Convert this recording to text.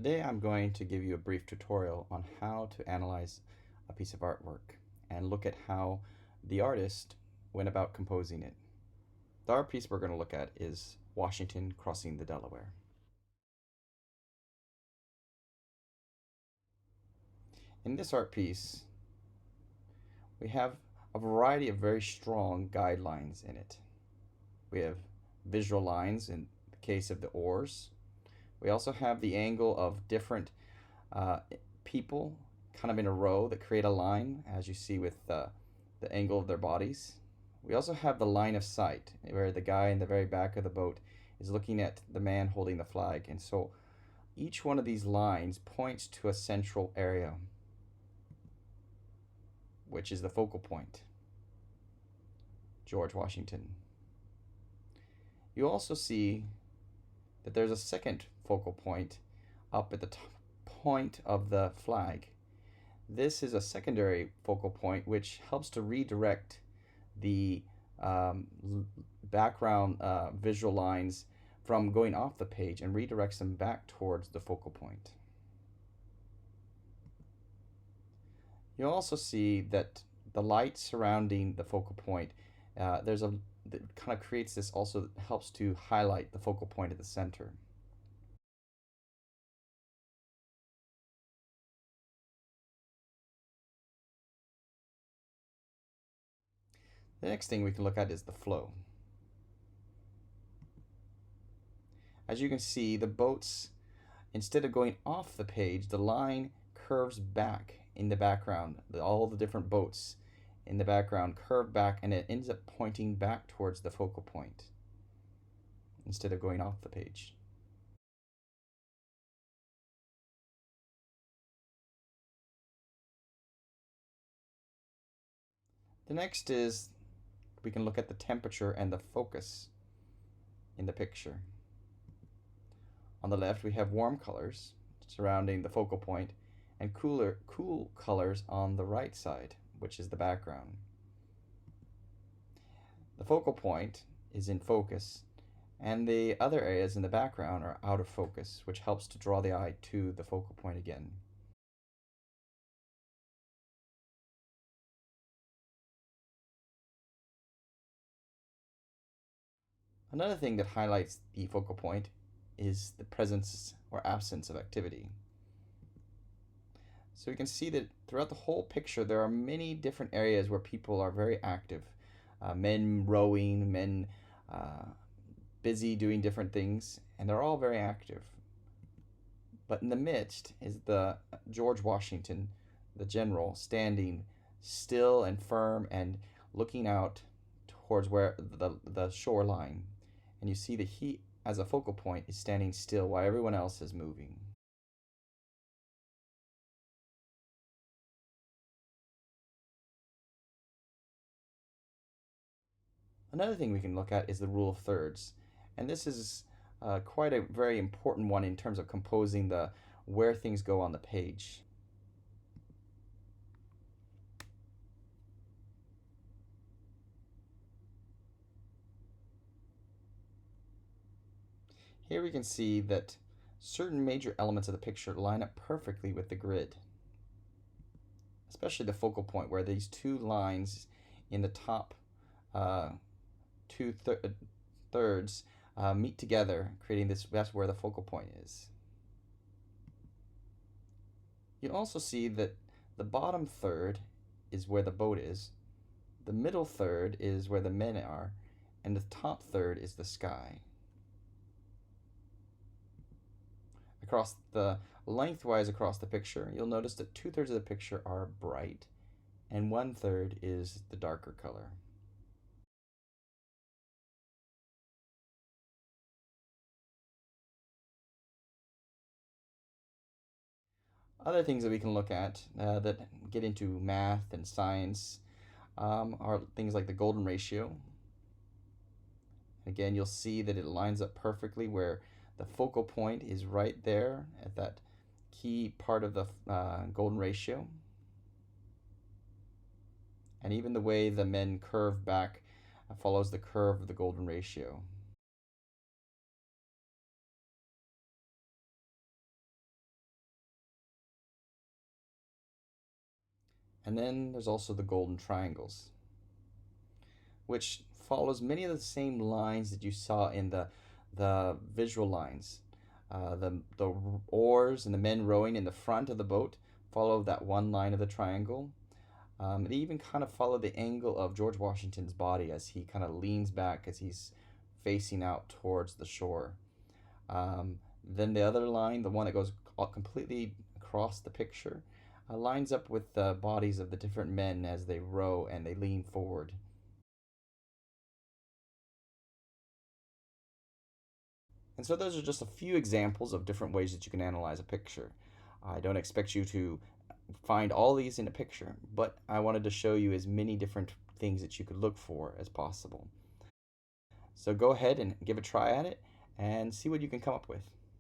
Today I'm going to give you a brief tutorial on how to analyze a piece of artwork and look at how the artist went about composing it. The art piece we're going to look at is Washington Crossing the Delaware. In this art piece, we have a variety of very strong guidelines in it. We have visual lines in the case of the oars. We also have the angle of different people kind of in a row that create a line, as you see with the angle of their bodies. We also have the line of sight, where the guy in the very back of the boat is looking at the man holding the flag. And so each one of these lines points to a central area, which is the focal point, George Washington. You also see that there's a second focal point up at the top point of the flag. This is a secondary focal point which helps to redirect the background visual lines from going off the page and redirects them back towards the focal point. You'll also see that the light surrounding the focal point, that kind of creates this, also helps to highlight the focal point at the center. The next thing we can look at is the flow. As you can see, the boats, instead of going off the page, the line curves back in the background. All the different boats in the background curve back, and it ends up pointing back towards the focal point instead of going off the page. The next is we can look at the temperature and the focus in the picture. On the left, we have warm colors surrounding the focal point and cool colors on the right side, which is the background. The focal point is in focus, and the other areas in the background are out of focus, which helps to draw the eye to the focal point again. Another thing that highlights the focal point is the presence or absence of activity. So we can see that throughout the whole picture there are many different areas where people are very active. Men rowing, men busy doing different things, and they're all very active. But in the midst is the George Washington, the general, standing still and firm and looking out towards where the shoreline. And you see that he, as a focal point, is standing still while everyone else is moving. Another thing we can look at is the rule of thirds. And this is quite a very important one in terms of composing where things go on the page. Here we can see that certain major elements of the picture line up perfectly with the grid, especially the focal point, where these two lines in the top thirds meet together, creating this. That's where the focal point is. You also see that the bottom third is where the boat is, the middle third is where the men are, and the top third is the sky. Lengthwise across the picture, you'll notice that 2/3 of the picture are bright and 1/3 is the darker color. Other things that we can look at that get into math and science are things like the golden ratio. Again, you'll see that it lines up perfectly where the focal point is right there at that key part of the golden ratio. And even the way the men curve back follows the curve of the golden ratio. And then there's also the golden triangles, which follows many of the same lines that you saw in the visual lines. The oars and the men rowing in the front of the boat follow that one line of the triangle. They even kind of follow the angle of George Washington's body as he kind of leans back as he's facing out towards the shore. Then the other line, the one that goes completely across the picture, lines up with the bodies of the different men as they row and they lean forward. And so those are just a few examples of different ways that you can analyze a picture. I don't expect you to find all these in a picture, but I wanted to show you as many different things that you could look for as possible. So go ahead and give a try at it and see what you can come up with.